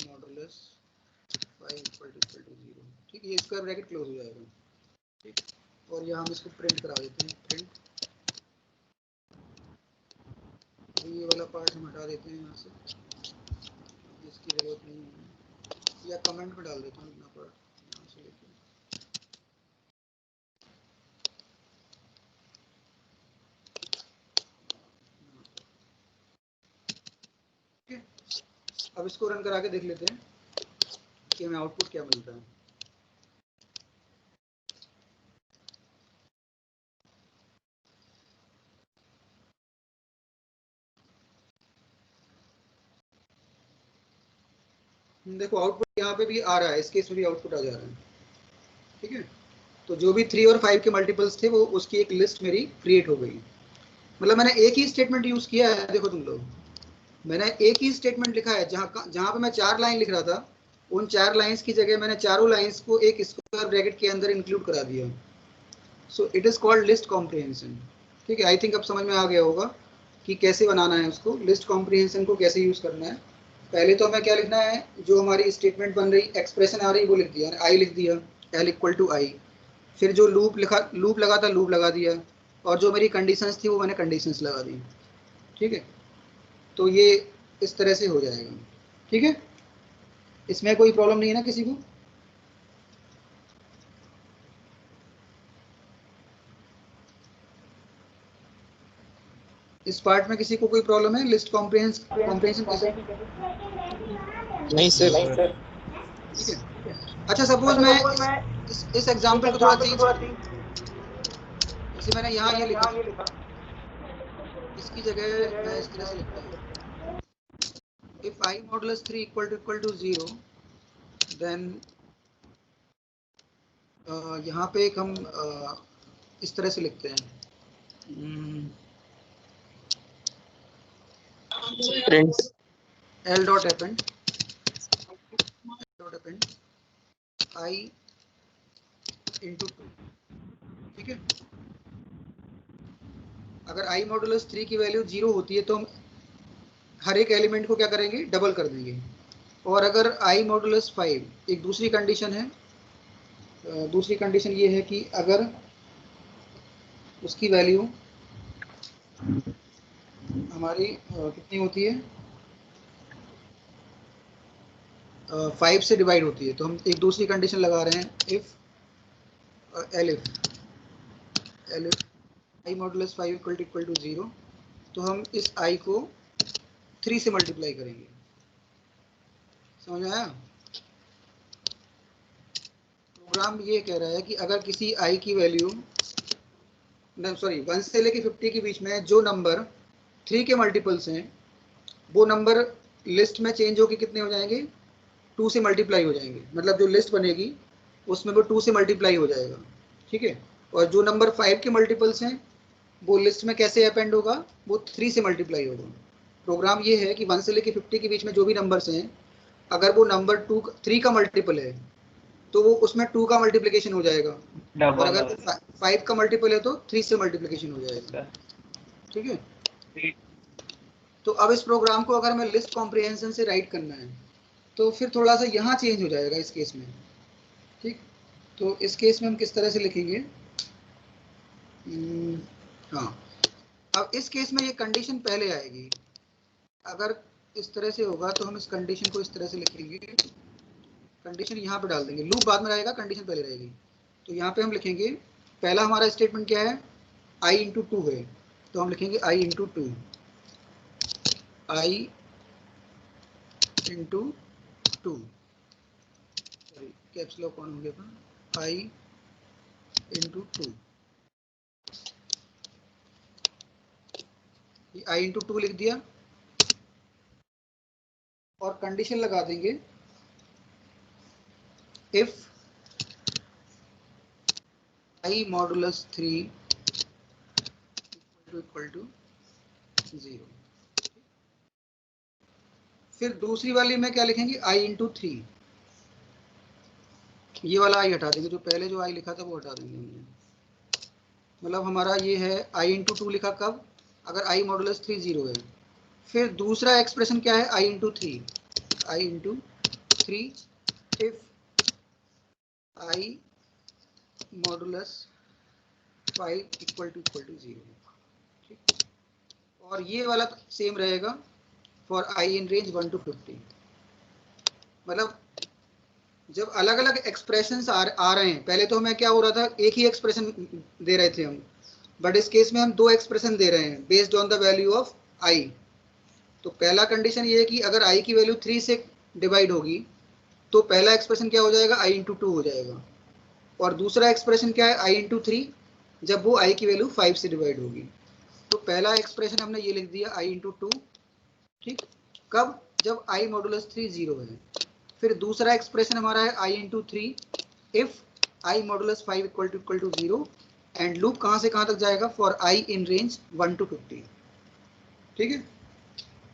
Speaker 1: मॉडुलस 5 इक्वल टू 0। ठीक, ये स्क्वायर ब्रैकेट क्लोज हो जाएगा। ठीक, और यहाँ हम इसको प्रिंट करा देते हैं, प्रिंट, ये वाला पार्ट हम हटा देते हैं यहाँ से, जिसकी जरूरत नहीं है, या कमेंट में डाल देता हूँ इतना पार्ट यहाँ से लेके। अब इसको रन करा के देख लेते हैं कि हमें आउटपुट क्या मिलता है। देखो आउटपुट यहाँ पे भी आ रहा है, इस केस में भी आउटपुट आ जा रहा है। ठीक है, तो जो भी 3 और 5 के मल्टीपल्स थे वो उसकी एक लिस्ट मेरी क्रिएट हो गई। मतलब मैंने एक ही स्टेटमेंट यूज किया है, देखो तुम लोग, मैंने एक ही स्टेटमेंट लिखा है। जहाँ पे मैं 4 लाइन लिख रहा था, उन 4 लाइंस की जगह मैंने चारों लाइंस को एक स्क्वायर ब्रैकेट के अंदर इंक्लूड करा दिया। So it is called list comprehension. ठीक है, आई थिंक अब समझ में आ गया होगा कि कैसे बनाना है उसको, लिस्ट कॉम्प्रिहेंशन को कैसे यूज़ करना है। पहले तो हमें क्या लिखना है, जो हमारी स्टेटमेंट बन रही, एक्सप्रेशन आ रही वो लिख दिया, आई लिख दिया, एल इक्वल टू आई। फिर जो लूप लगा था लूप लगा दिया, और जो मेरी कंडीशंस थी वो मैंने कंडीशंस लगा दी। ठीक है, तो ये इस तरह से हो जाएगा। ठीक है, इसमें कोई प्रॉब्लम नहीं है ना किसी को? इस पार्ट में किसी को कोई प्रॉब्लम है? लिस्ट कॉम्प्रिहेंशन कैसे?
Speaker 2: नहीं सर।
Speaker 1: ठीक है, अच्छा सपोज मैं इस एग्जांपल को थोड़ा चेंज करूं, जैसे मैंने यहाँ ये लिखा, इसकी जगह मैं इस तरह से लिखता हूँ, if i modulus 3 equal to 0, then यहाँ पे एक हम इस तरह से लिखते हैं,
Speaker 2: print
Speaker 1: l dot append i into 2। ठीक है, अगर आई मॉडुलस 3 की वैल्यू 0 होती है तो हम हर एक एलिमेंट को क्या करेंगे, डबल कर देंगे। और अगर आई मॉडुलस 5, एक दूसरी कंडीशन है, दूसरी कंडीशन ये है कि अगर उसकी वैल्यू हमारी कितनी होती है, 5 से डिवाइड होती है, तो हम एक दूसरी कंडीशन लगा रहे हैं, if i modulus 5 equal to 0, तो हम इस आई को 3 से मल्टीप्लाई करेंगे। समझ में आया? प्रोग्राम ये कह रहा है कि अगर किसी आई की वैल्यू, सॉरी 1 से लेके 50 के बीच में जो नंबर 3 के मल्टीपल्स हैं, वो नंबर लिस्ट में चेंज होके कितने हो जाएंगे, 2 से मल्टीप्लाई हो जाएंगे। मतलब जो लिस्ट बनेगी उसमें वो 2 से मल्टीप्लाई हो जाएगा। ठीक है, और जो नंबर 5 के मल्टीपल्स हैं वो लिस्ट में कैसे अपेंड होगा, वो 3 से मल्टीप्लाई होगा। प्रोग्राम ये है कि 1 से लेके 50 के बीच में जो भी नंबर्स हैं, अगर वो नंबर 3 का मल्टीपल है तो वो उसमें 2 का मल्टीप्लिकेशन हो जाएगा, और अगर 5 का मल्टीपल है तो 3 से मल्टीप्लिकेशन हो जाएगा। ठीक है, तो अब इस प्रोग्राम को अगर हमें लिस्ट कॉम्प्रिहेंशन से राइट करना है तो फिर थोड़ा सा यहाँ चेंज हो जाएगा इस केस में। ठीक, तो इस केस में हम किस तरह से लिखेंगे, हाँ, अब इस केस में ये कंडीशन पहले आएगी। अगर इस तरह से होगा तो हम इस कंडीशन को इस तरह से लिखेंगे, कंडीशन यहाँ पे डाल देंगे, लूप बाद में रहेगा, कंडीशन पहले रहेगी। तो यहाँ पे हम लिखेंगे, पहला हमारा स्टेटमेंट क्या है, आई इंटू 2 है, तो हम लिखेंगे i into 2, i into 2, sorry caps lock on हो गया था, आई इंटू 2, आई इंटू 2 लिख दिया, और कंडीशन लगा देंगे, if i modulus 3 equal to 0। फिर दूसरी वाली में क्या लिखेंगे, आई इंटू 3, ये वाला आई हटा देंगे, जो पहले जो आई लिखा था वो हटा देंगे हमने। मतलब हमारा ये है आई इंटू 2 लिखा कब, अगर आई मॉडुलस 3 0 है। फिर दूसरा एक्सप्रेशन क्या है, i into 3, i into 3 if i modulus 5 equal to 0। ठीक, और ये वाला सेम रहेगा for i in range 1 to 50। मतलब जब अलग अलग एक्सप्रेशंस आ रहे हैं, पहले तो हमें क्या हो रहा था, एक ही एक्सप्रेशन दे रहे थे हम, बट इस केस में हम 2 एक्सप्रेशन दे रहे हैं based on the value of i. तो पहला कंडीशन ये है कि अगर आई की वैल्यू 3 से डिवाइड होगी तो पहला एक्सप्रेशन क्या हो जाएगा, आई इंटू 2 हो जाएगा। और दूसरा एक्सप्रेशन क्या है, आई इंटू 3, जब वो आई की वैल्यू 5 से डिवाइड होगी। तो पहला एक्सप्रेशन हमने ये लिख दिया, आई इंटू 2। ठीक, कब, जब आई मॉडुलस 3 0 है। फिर दूसरा एक्सप्रेशन हमारा है i into 3 if i modulus 5 equal to 0, and loop कहाँ से कहाँ तक जाएगा, for i in range 1 to 50। ठीक है,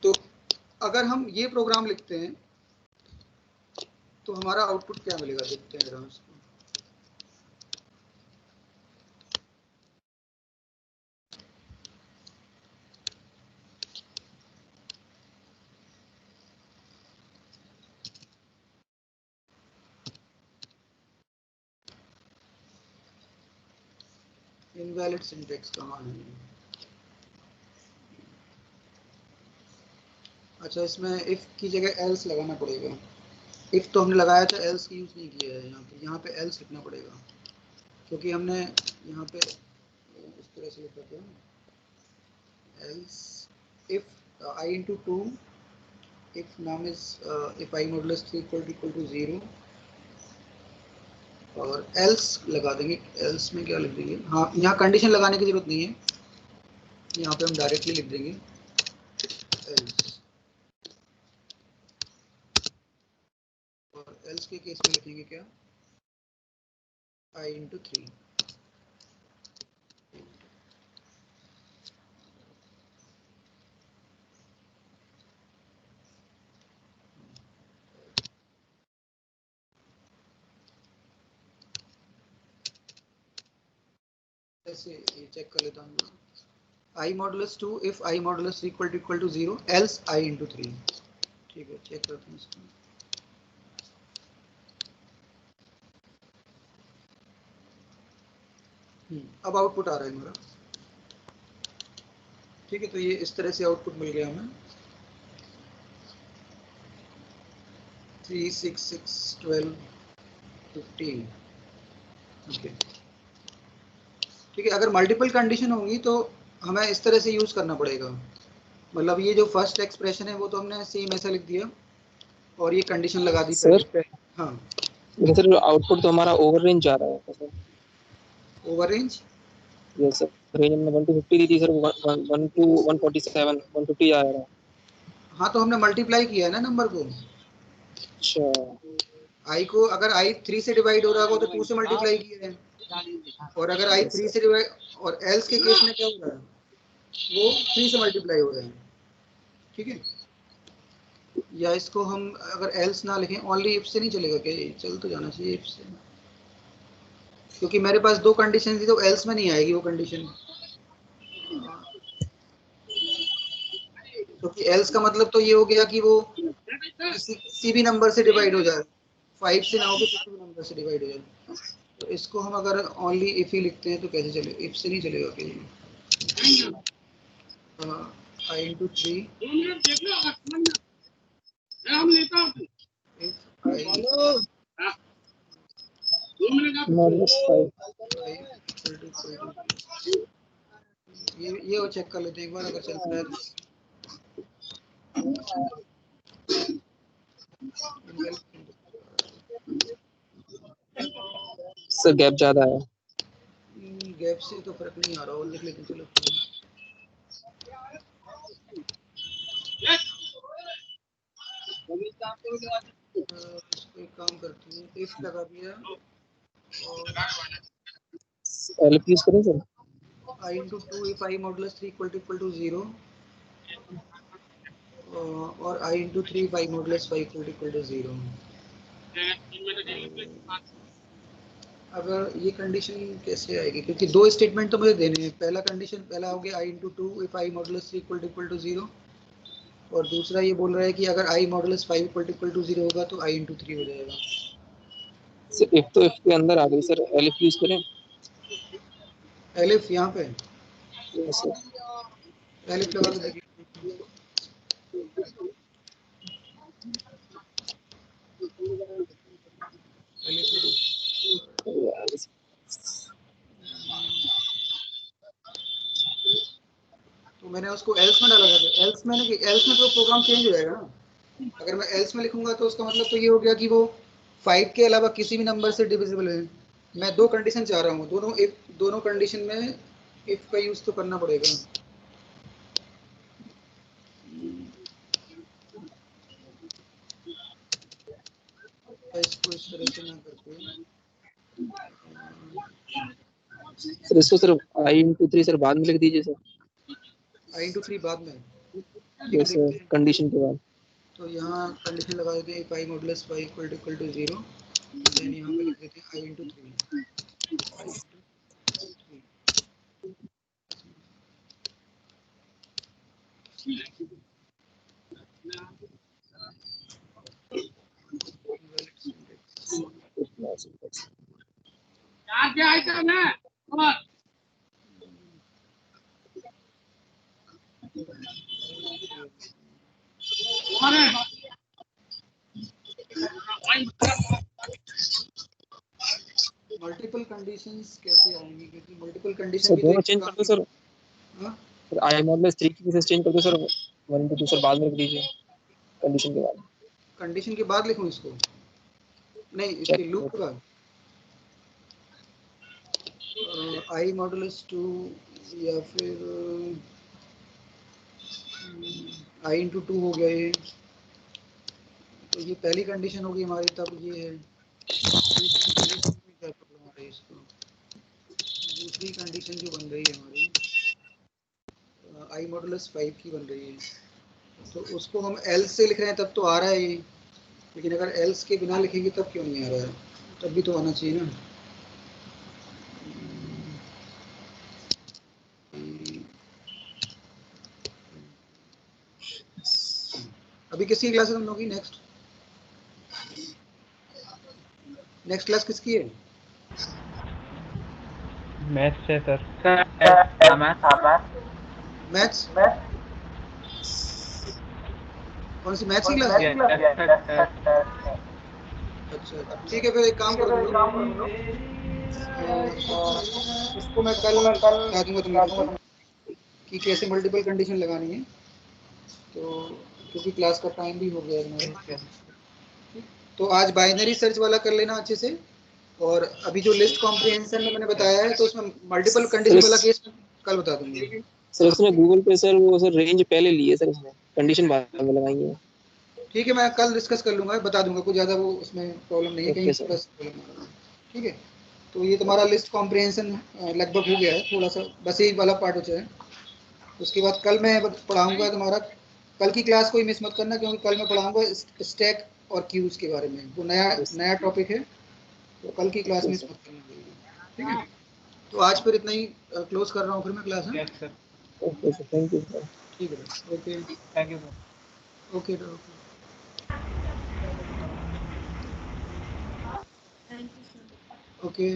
Speaker 1: तो अगर हम ये प्रोग्राम लिखते हैं तो हमारा आउटपुट क्या मिलेगा, देखते हैं जरा उसको। इनवैलिड सिंटेक्स कहाँ है? अच्छा, इसमें इफ की जगह एल्स लगाना पड़ेगा। इफ तो हमने लगाया था, एल्स की यूज नहीं किया है यहाँ पे एल्स लिखना पड़ेगा, क्योंकि हमने यहाँ पे इस तरह से लिखा था, else if I into 2 if num is if I modulus 3 equal to 0, और एल्स लगा देंगे। एल्स में क्या लिख देंगे? हाँ, यहाँ कंडीशन लगाने की जरूरत नहीं है, यहाँ पे हम डायरेक्टली लिख देंगे एल्स, और एल्स के केस में लिखेंगे क्या? I into 3। ऐसे ये चेक कर लेता हूँ। I modulus 2 if I modulus 3 equal to 0 else I into 3। ठीक है, चेक करते हैं इसको। अब आउटपुट आ रहा है हमारा। ठीक है, तो ये इस तरह से आउटपुट मिल गया हमें 3 6 6 12 15। ओके, ठीक है। अगर मल्टीपल कंडीशन होंगी तो हमें इस तरह से यूज करना पड़ेगा। मतलब ये जो फर्स्ट एक्सप्रेशन है वो तो हमने सेम ऐसा लिख दिया और ये कंडीशन लगा दी
Speaker 2: सर।
Speaker 1: हाँ
Speaker 2: सर आउटपुट तो हमारा ओवर रेंज जा रहा है sir.
Speaker 1: Over range?
Speaker 2: Yes sir, range में 1 to 50 दी थी सर, 1 to 147 150 आ रहा है।
Speaker 1: हाँ, तो हमने मल्टीप्लाई किया है ना नंबर को।
Speaker 2: अच्छा,
Speaker 1: आई को अगर आई 3 से डिवाइड हो रहा होगा तो 2 से मल्टीप्लाई किया है, और अगर आई 3 से डिवाइड, और एल्स के केस में क्या हो रहा है, वो 3 से मल्टीप्लाई हो रहा है। ठीक है, या इसको हम अगर एल्स ना लिखें, ओनली इफ से नहीं चलेगा क्या? चल तो जाना चाहिए इफ से, क्योंकि मेरे पास दो कंडीशन थी तो एल्स में नहीं आएगी वो कंडीशन, क्योंकि एल्स का मतलब तो ये हो गया कि वो किसी भी नंबर से डिवाइड हो जाए, 5 से ना हो तो किसी भी नंबर से डिवाइड हो जाए। तो इसको हम अगर ओनली इफ ही लिखते हैं तो कैसे चले? इफ से नहीं चलेगा कहीं। I into 3 if I ये वो चेक कर लेते हैं एक बार, अगर चलता है तो।
Speaker 2: सर गैप ज्यादा है।
Speaker 1: गैप से तो फर्क नहीं आ रहा, और लिख लेते हैं। चलो इसको एक काम करते हैं, इफ लगा दिया और
Speaker 2: एलिफ यूज करें sir.
Speaker 1: I into 2 if I modulus 3 equal to 0, और I into 3 if I modulus 5 equal to 0। अगर ये कंडीशन कैसे आएगी, क्योंकि दो स्टेटमेंट तो मुझे देने हैं। पहला कंडीशन पहला हो गया I into 2 if I modulus 3 equal to 0, और दूसरा ये बोल रहा है कि अगर I modulus 5 equal to 0 होगा तो I into 3 हो जाएगा।
Speaker 2: सर इफ तो इफ के अंदर आ गई सर, एलिफ यूज करें।
Speaker 1: एलिफ यहाँ पे
Speaker 2: यस सर।
Speaker 1: एलिफ लगा के देखिए। तो मैंने उसको एल्स में डाला था, एल्स में तो प्रोग्राम चेंज हो जाएगा ना। अगर मैं एल्स में लिखूंगा तो उसका मतलब तो ये हो गया कि वो 5 के अलावा किसी भी नंबर से डिविजिबल है। मैं दो कंडीशन चाह रहा हूँ, दोनों कंडीशन में इफ का यूज तो करना पड़ेगा। इसको इस तरह से ना करके
Speaker 2: सर इसको सर आई इंटू 3 सर बाद में लिख दीजिए सर।
Speaker 1: I into 3 बाद में।
Speaker 2: यस सर, कंडीशन के बाद।
Speaker 1: तो यहाँ कंडीशन लगा देते हैं if I modulus 5 equal to 0, then यहाँ पे लिख देते हैं I into 3।
Speaker 2: क्या आइटम है?
Speaker 1: मल्टीपल कंडीशंस कैसे आएंगी, क्योंकि मल्टीपल कंडीशन
Speaker 2: सर
Speaker 1: भी तो
Speaker 2: दोनों
Speaker 1: एक
Speaker 2: चेंज कर दो सर।
Speaker 1: हाँ?
Speaker 2: सर आई मॉडल 3 की केसेस चेंज कर दो सर, 1 2 सर बाद में लिख दीजिए कंडीशन के बाद।
Speaker 1: कंडीशन के बाद लिखूं इसको, नहीं इसके
Speaker 2: चेक
Speaker 1: लूप के बाद। आई मॉडुलस 2 या फिर आई इंटू 2 हो गया ये, तो ये पहली कंडीशन होगी हमारी, तब ये है दूसरी कंडीशन में क्या प्रॉब्लम आ रही है इसको। दूसरी कंडीशन जो बन रही है हमारी आई मॉडुलस 5 की बन रही है, तो उसको हम एल्स से लिख रहे हैं तब तो आ रहा है ये, लेकिन अगर एल्स के बिना लिखेंगे तब क्यों नहीं आ रहा है, तब भी तो आना चाहिए ना। अभी किसकी क्लास है तुम लोग की? नेक्स्ट क्लास किसकी है?
Speaker 3: मैथ्स है सर।
Speaker 1: मैथ्स? कौन सी मैथ्स की क्लास है? अच्छा ठीक है, फिर एक काम करो तुम लोग, इसको मैं कल बता दूंगा तुम लोगों को कि कैसे मल्टीपल कंडीशन लगानी है, तो क्योंकि क्लास का टाइम भी हो गया है हमारा। तो आज बाइनरी सर्च वाला कर लेना अच्छे से, और अभी जो लिस्ट कॉम्प्रिहेंशन में मैंने बताया है तो उसमें मल्टीपल कंडीशन वाला केस कल बता दूंगा।
Speaker 2: सर उसने गूगल पे सर वो सर रेंज पहले ली है सर, उसने कंडीशन बाद में लगाई है।
Speaker 1: ठीक है, मैं कल डिस्कस कर लूँगा, बता दूंगा, कोई ज़्यादा वो उसमें प्रॉब्लम नहीं है कहीं
Speaker 2: ओके सर।
Speaker 1: बस। ठीक है, तो ये तुम्हारा लिस्ट कॉम्प्रिहेंशन लगभग हो गया है, थोड़ा सा बस यही वाला पार्ट बचा है। उसके बाद कल मैं पढ़ाऊँगा तुम्हारा, कल की क्लास कोई मिस मत करना, क्योंकि कल मैं पढ़ाऊँगा स्टैक और क्यूज़ के बारे में, वो नया टॉपिक है, तो कल की क्लास मिस मत करना। ठीक है, तो आज फिर इतना ही क्लोज कर रहा हूँ फिर मैं क्लास। हाँ
Speaker 3: yes sir.
Speaker 2: Okay sir, thank you sir.
Speaker 1: ठीक है, okay
Speaker 3: thank you sir.
Speaker 1: Okay
Speaker 4: Thank you, sir.
Speaker 1: Okay.